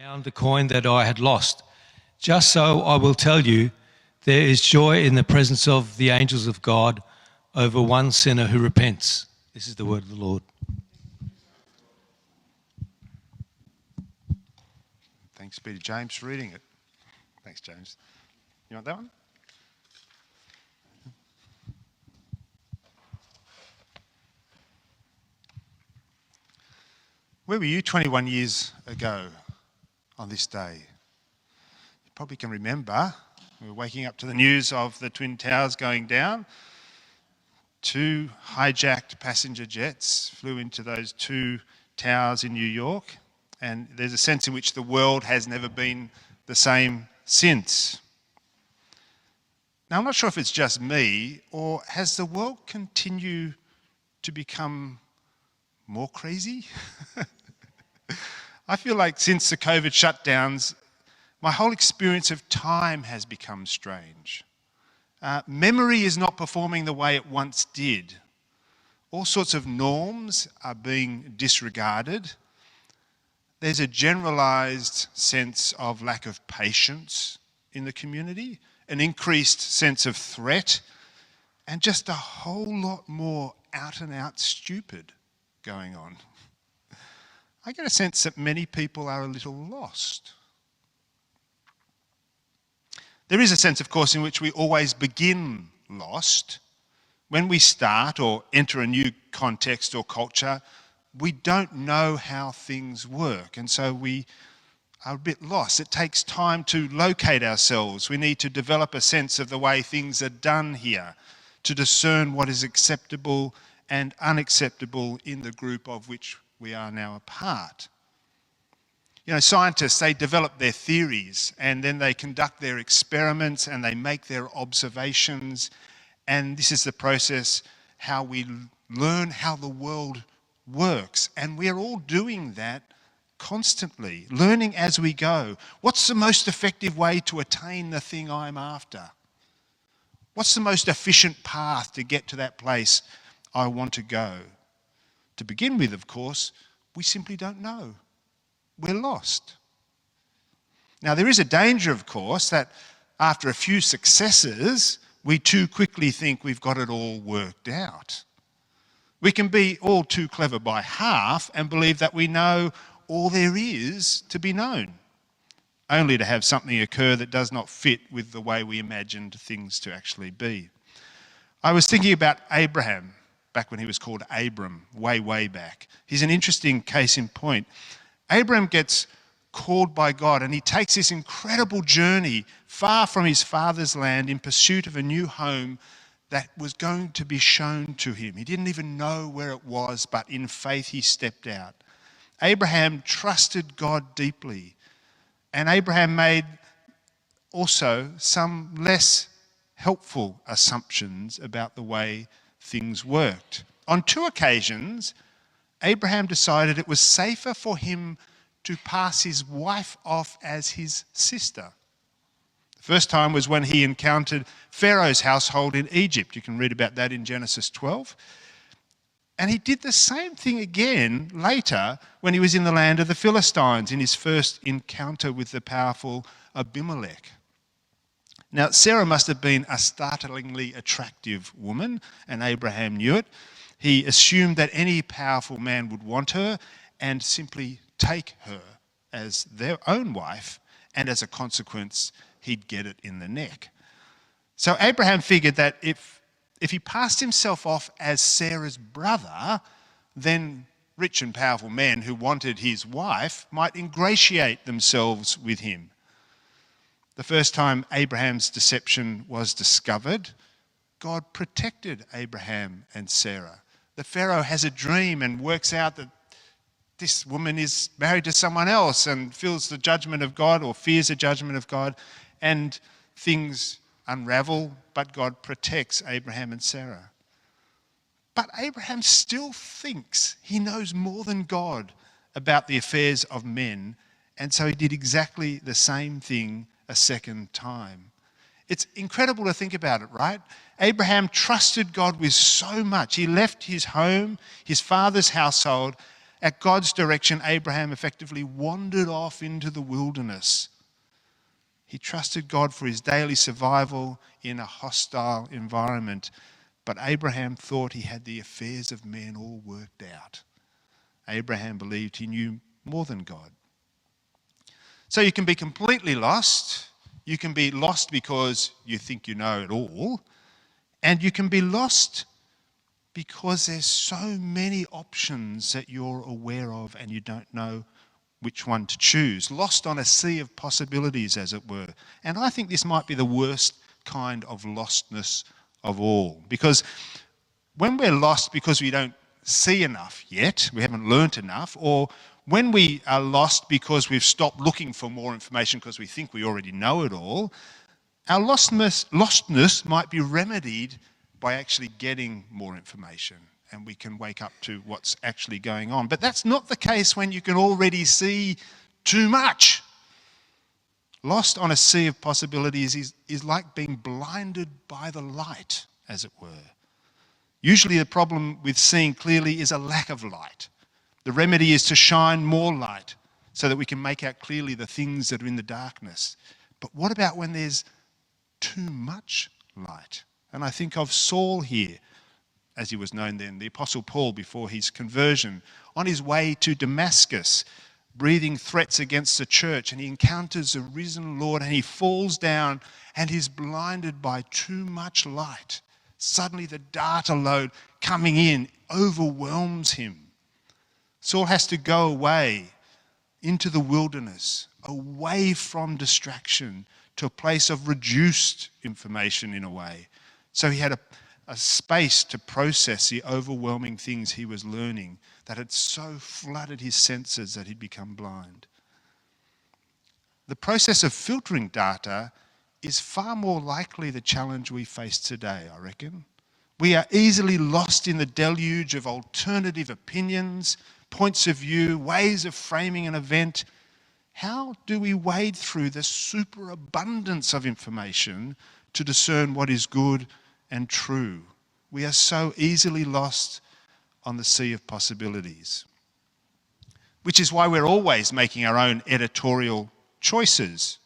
found the coin that I had lost. Just so I will tell you, there is joy in the presence of the angels of God over one sinner who repents. This is the word of the Lord. Thanks be to James for reading it. Thanks, James. You want that one? Where were you 21 years ago on this day? You probably can remember we were waking up to the news of the Twin Towers going down. 2 hijacked passenger jets flew into those 2 towers in New York, and there's a sense in which the world has never been the same since. Now, I'm not sure if it's just me, or has the world continued to become more crazy? I feel like since the COVID shutdowns, my whole experience of time has become strange. Memory is not performing the way it once did. All sorts of norms are being disregarded. There's a generalised sense of lack of patience in the community, an increased sense of threat, and just a whole lot more out and out stupid going on. I get a sense that many people are a little lost. There is a sense, of course, in which we always begin lost. When we start or enter a new context or culture, we don't know how things work, and so we are a bit lost. It takes time to locate ourselves. We need to develop a sense of the way things are done here, to discern what is acceptable and unacceptable in the group of which we are now a part. You know, scientists, they develop their theories and then they conduct their experiments and they make their observations, and this is the process how we learn how the world works, and we're all doing that constantly, learning as we go. What's the most effective way to attain the thing I'm after? What's the most efficient path to get to that place I want to go? To begin with, of course, we simply don't know. We're lost. Now, there is a danger, of course, that after a few successes, we too quickly think we've got it all worked out. We can be all too clever by half and believe that we know all there is to be known, only to have something occur that does not fit with the way we imagined things to actually be. I was thinking about Abraham, back when he was called Abram, way back. He's an interesting case in point. Abram gets called by God and he takes this incredible journey far from his father's land in pursuit of a new home that was going to be shown to him. He didn't even know where it was, but in faith he stepped out. Abraham trusted God deeply, and Abraham made also some less helpful assumptions about the way things worked. On 2 occasions, Abraham decided it was safer for him to pass his wife off as his sister. The first time was when he encountered Pharaoh's household in Egypt. You can read about that in Genesis 12. And he did the same thing again later when he was in the land of the Philistines in his first encounter with the powerful Abimelech. Now, Sarah must have been a startlingly attractive woman, and Abraham knew it. He assumed that any powerful man would want her and simply take her as their own wife, and as a consequence, he'd get it in the neck. So Abraham figured that if he passed himself off as Sarah's brother, then rich and powerful men who wanted his wife might ingratiate themselves with him. The first time Abraham's deception was discovered, God protected Abraham and Sarah. The Pharaoh has a dream and works out that this woman is married to someone else and feels the judgment of God or fears the judgment of God, and things unravel, but God protects Abraham and Sarah. But Abraham still thinks he knows more than God about the affairs of men, and so he did exactly the same thing a second time. It's incredible to think about it, right? Abraham trusted God with so much. He left his home, his father's household, At God's direction, Abraham effectively wandered off into the wilderness. He trusted God for his daily survival in a hostile environment, but Abraham thought he had the affairs of men all worked out. Abraham believed he knew more than God. So you can be completely lost. You can be lost because you think you know it all. And you can be lost because there's so many options that you're aware of and you don't know which one to choose. Lost on a sea of possibilities, as it were. And I think this might be the worst kind of lostness of all. Because when we're lost because we don't see enough yet, we haven't learnt enough, or when we are lost because we've stopped looking for more information because we think we already know it all, our lostness might be remedied by actually getting more information, and we can wake up to what's actually going on. But that's not the case when you can already see too much. Lost on a sea of possibilities is like being blinded by the light, as it were. Usually the problem with seeing clearly is a lack of light. The remedy is to shine more light so that we can make out clearly the things that are in the darkness. But what about when there's too much light? And I think of Saul here, as he was known then, the Apostle Paul before his conversion, on his way to Damascus, breathing threats against the church, and he encounters the risen Lord, and he falls down and is blinded by too much light. Suddenly the data load coming in overwhelms him. Saul has to go away into the wilderness, away from distraction, to a place of reduced information in a way. So he had a space to process the overwhelming things he was learning that had so flooded his senses that he'd become blind. The process of filtering data is far more likely the challenge we face today, I reckon. We are easily lost in the deluge of alternative opinions, points of view, ways of framing an event. How do we wade through the superabundance of information to discern what is good and true? We are so easily lost on the sea of possibilities. Which is why we're always making our own editorial choices.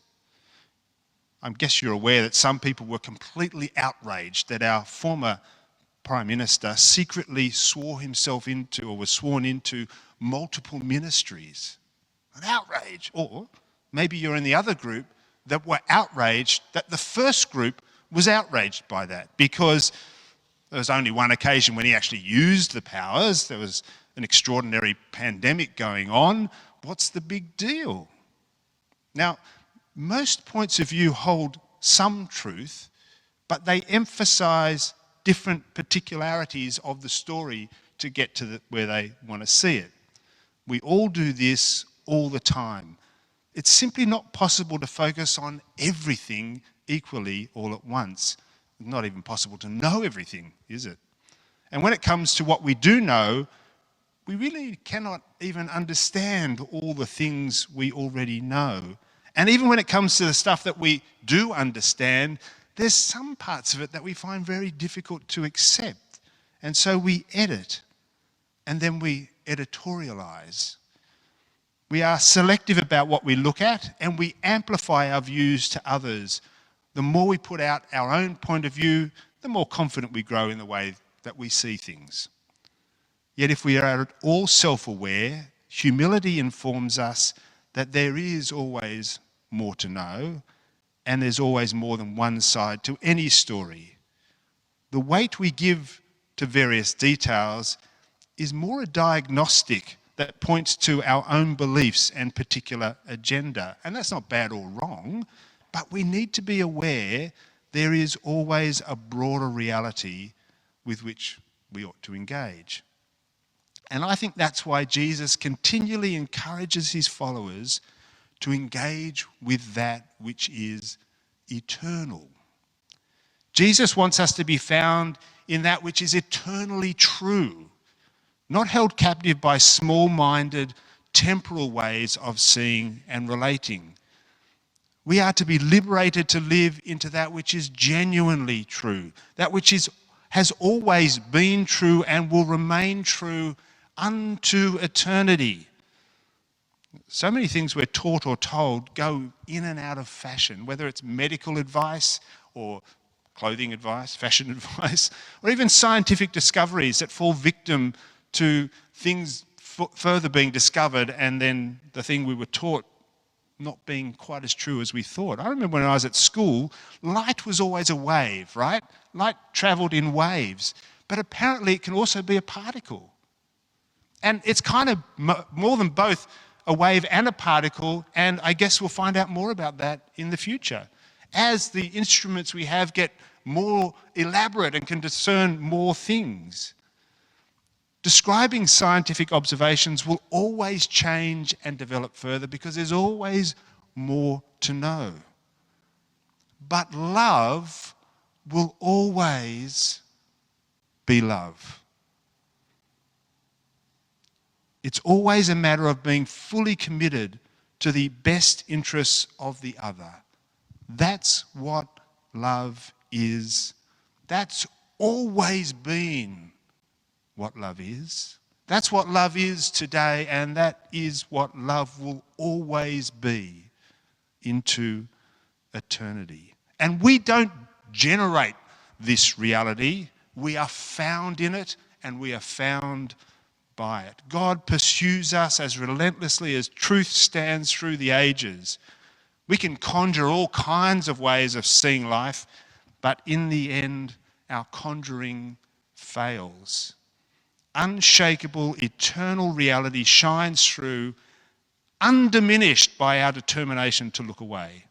I guess you're aware that some people were completely outraged that our former Prime Minister secretly swore himself into, or was sworn into, multiple ministries. An outrage. Or maybe you're in the other group that were outraged that the first group was outraged by that, because there was only one occasion when he actually used the powers. There was an extraordinary pandemic going on. What's the big deal? Now, most points of view hold some truth, but they emphasize different particularities of the story to get to where they want to see it. We all do this all the time. It's simply not possible to focus on everything equally all at once. It's not even possible to know everything, is it? And when it comes to what we do know, we really cannot even understand all the things we already know. And even when it comes to the stuff that we do understand, there's some parts of it that we find very difficult to accept. And so we edit, and then we editorialize. We are selective about what we look at, and we amplify our views to others. The more we put out our own point of view, the more confident we grow in the way that we see things. Yet if we are at all self-aware, humility informs us that there is always more to know, and there's always more than one side to any story. The weight we give to various details is more a diagnostic that points to our own beliefs and particular agenda. And that's not bad or wrong, but we need to be aware there is always a broader reality with which we ought to engage. And I think that's why Jesus continually encourages his followers to engage with that which is eternal. Jesus wants us to be found in that which is eternally true, not held captive by small-minded, temporal ways of seeing and relating. We are to be liberated to live into that which is genuinely true, that which has always been true and will remain true unto eternity. So many things we're taught or told go in and out of fashion, whether it's medical advice or clothing advice, fashion advice, or even scientific discoveries that fall victim to things further being discovered and then the thing we were taught not being quite as true as we thought. I remember when I was at school, light was always a wave, right? Light travelled in waves, but apparently it can also be a particle. And it's kind of more than both a wave and a particle, and I guess we'll find out more about that in the future. As the instruments we have get more elaborate and can discern more things. Describing scientific observations will always change and develop further because there's always more to know. But love will always be love. It's always a matter of being fully committed to the best interests of the other. That's what love is. That's always been what love is. That's what love is today, and that is what love will always be into eternity. And we don't generate this reality. We are found in it, and we are found by it. God pursues us as relentlessly as truth stands through the ages. We can conjure all kinds of ways of seeing life, but in the end, our conjuring fails. Unshakable, eternal reality shines through, undiminished by our determination to look away.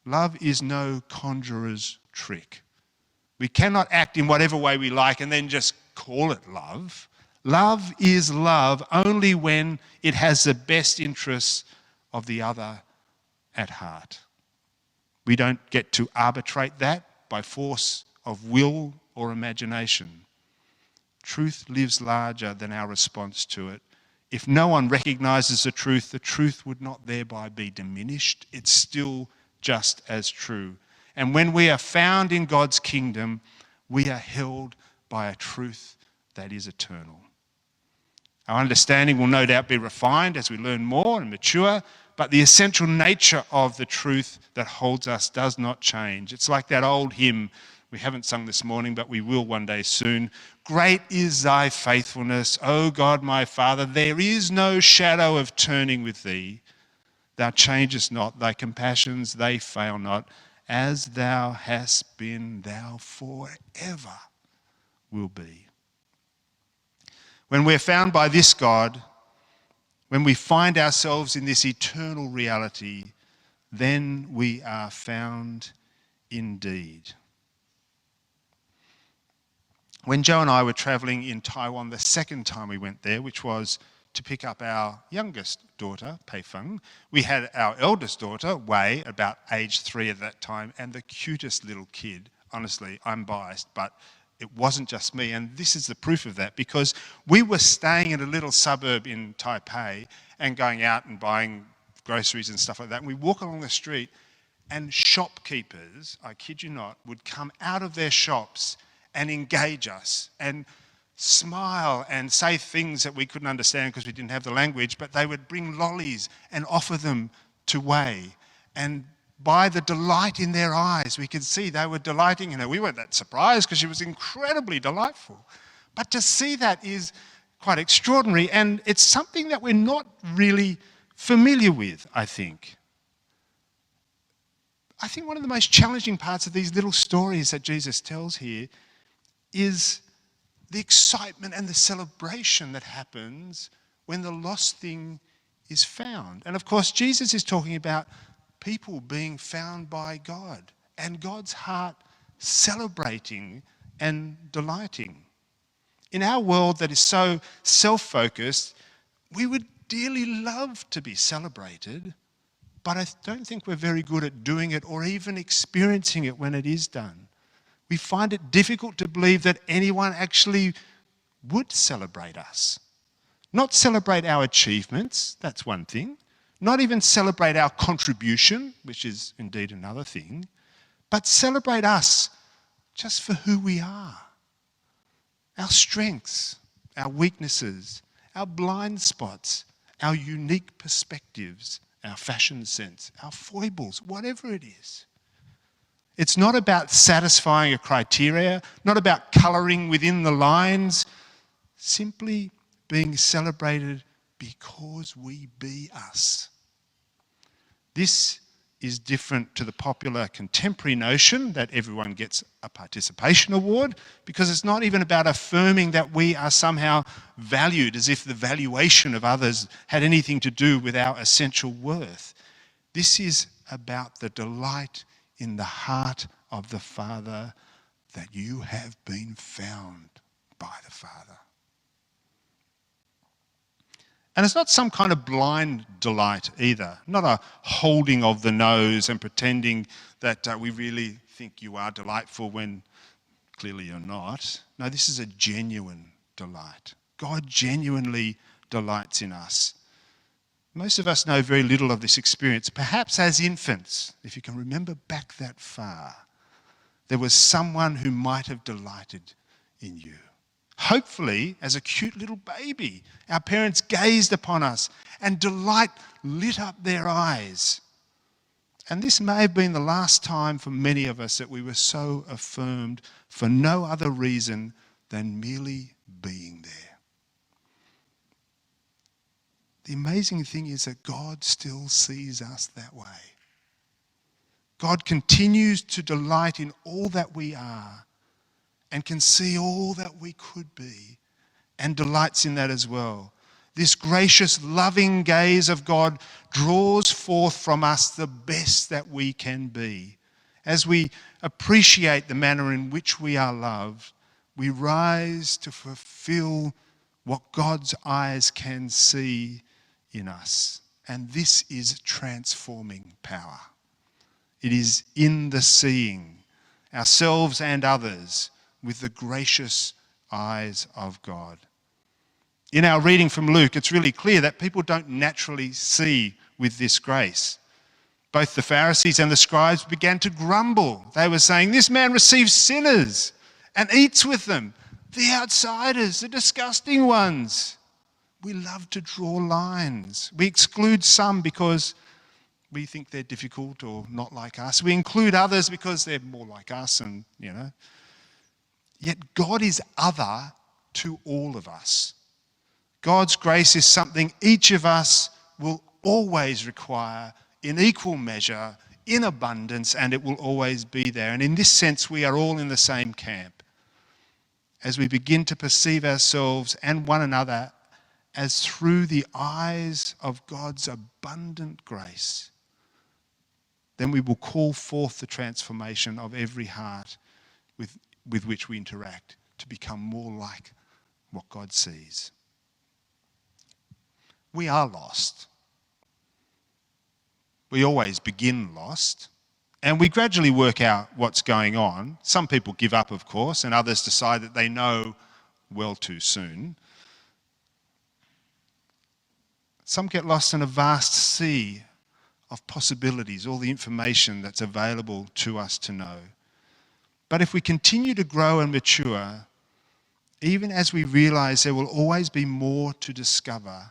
Love is no conjurer's trick. We cannot act in whatever way we like and then just call it love. Love is love only when it has the best interests of the other at heart. We don't get to arbitrate that by force of will or imagination. Truth lives larger than our response to it. If no one recognizes the truth would not thereby be diminished. It's still just as true. And when we are found in God's kingdom, we are held by a truth that is eternal. Our understanding will no doubt be refined as we learn more and mature, but the essential nature of the truth that holds us does not change. It's like that old hymn we haven't sung this morning, but we will one day soon. Great is thy faithfulness, O God my Father. There is no shadow of turning with thee. Thou changest not, thy compassions, they fail not. As thou hast been, thou forever will be. When we're found by this God, when we find ourselves in this eternal reality, then we are found indeed. When Joe and I were travelling in Taiwan the second time we went there, which was to pick up our youngest daughter, Pei Feng, we had our eldest daughter, Wei, about age 3 at that time, and the cutest little kid. Honestly, I'm biased, but it wasn't just me, and this is the proof of that, because we were staying in a little suburb in Taipei and going out and buying groceries and stuff like that, and we walk along the street and shopkeepers, I kid you not, would come out of their shops and engage us and smile and say things that we couldn't understand because we didn't have the language, but they would bring lollies and offer them to Wei. And by the delight in their eyes, we could see they were delighting in her. We weren't that surprised because she was incredibly delightful. But to see that is quite extraordinary, and it's something that we're not really familiar with, I think. I think one of the most challenging parts of these little stories that Jesus tells here is the excitement and the celebration that happens when the lost thing is found. And of course, Jesus is talking about people being found by God and God's heart celebrating and delighting. In our world that is so self-focused, we would dearly love to be celebrated, but I don't think we're very good at doing it or even experiencing it when it is done. We find it difficult to believe that anyone actually would celebrate us. Not celebrate our achievements, that's one thing. Not even celebrate our contribution, which is indeed another thing. But celebrate us just for who we are. Our strengths, our weaknesses, our blind spots, our unique perspectives, our fashion sense, our foibles, whatever it is. It's not about satisfying a criteria, not about colouring within the lines, simply being celebrated because we be us. This is different to the popular contemporary notion that everyone gets a participation award, because it's not even about affirming that we are somehow valued as if the valuation of others had anything to do with our essential worth. This is about the delight in the heart of the Father that you have been found by the Father. And it's not some kind of blind delight either, not a holding of the nose and pretending that we really think you are delightful when clearly you're not. No, this is a genuine delight. God genuinely delights in us. Most of us know very little of this experience. Perhaps as infants, if you can remember back that far, there was someone who might have delighted in you. Hopefully, as a cute little baby, our parents gazed upon us and delight lit up their eyes. And this may have been the last time for many of us that we were so affirmed for no other reason than merely being there. The amazing thing is that God still sees us that way. God continues to delight in all that we are and can see all that we could be and delights in that as well. This gracious, loving gaze of God draws forth from us the best that we can be. As we appreciate the manner in which we are loved, we rise to fulfill what God's eyes can see in us. And this is transforming power. It is in the seeing ourselves and others with the gracious eyes of God. In our reading from Luke, it's really clear that people don't naturally see with this grace. Both the Pharisees and the scribes began to grumble. They were saying, "This man receives sinners and eats with them, the outsiders, the disgusting ones." We love to draw lines. We exclude some because we think they're difficult or not like us. We include others because they're more like us and, Yet God is other to all of us. God's grace is something each of us will always require in equal measure, in abundance, and it will always be there. And in this sense, we are all in the same camp. As we begin to perceive ourselves and one another as through the eyes of God's abundant grace, then we will call forth the transformation of every heart with which we interact to become more like what God sees. We are lost. We always begin lost, and we gradually work out what's going on. Some people give up, of course, and others decide that they know well too soon. Some get lost in a vast sea of possibilities, all the information that's available to us to know. But if we continue to grow and mature, even as we realize there will always be more to discover,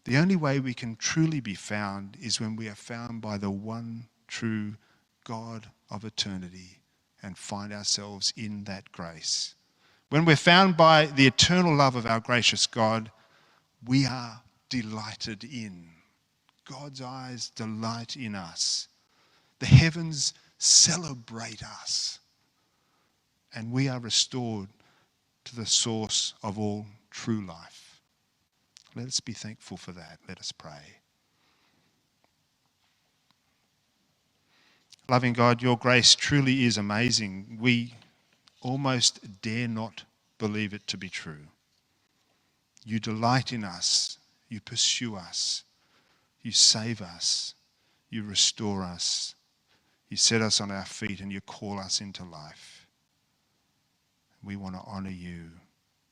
the only way we can truly be found is when we are found by the one true God of eternity and find ourselves in that grace. When we're found by the eternal love of our gracious God, we are delighted in. God's eyes delight in us. The heavens celebrate us. And we are restored to the source of all true life. Let us be thankful for that. Let us pray. Loving God, your grace truly is amazing. We almost dare not believe it to be true. You delight in us. You pursue us. You save us. You restore us. You set us on our feet and you call us into life. We want to honour you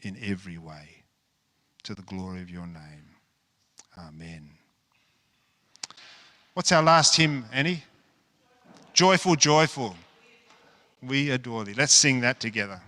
in every way to the glory of your name. Amen. What's our last hymn, Annie? Joyful, joyful. We adore thee. Let's sing that together.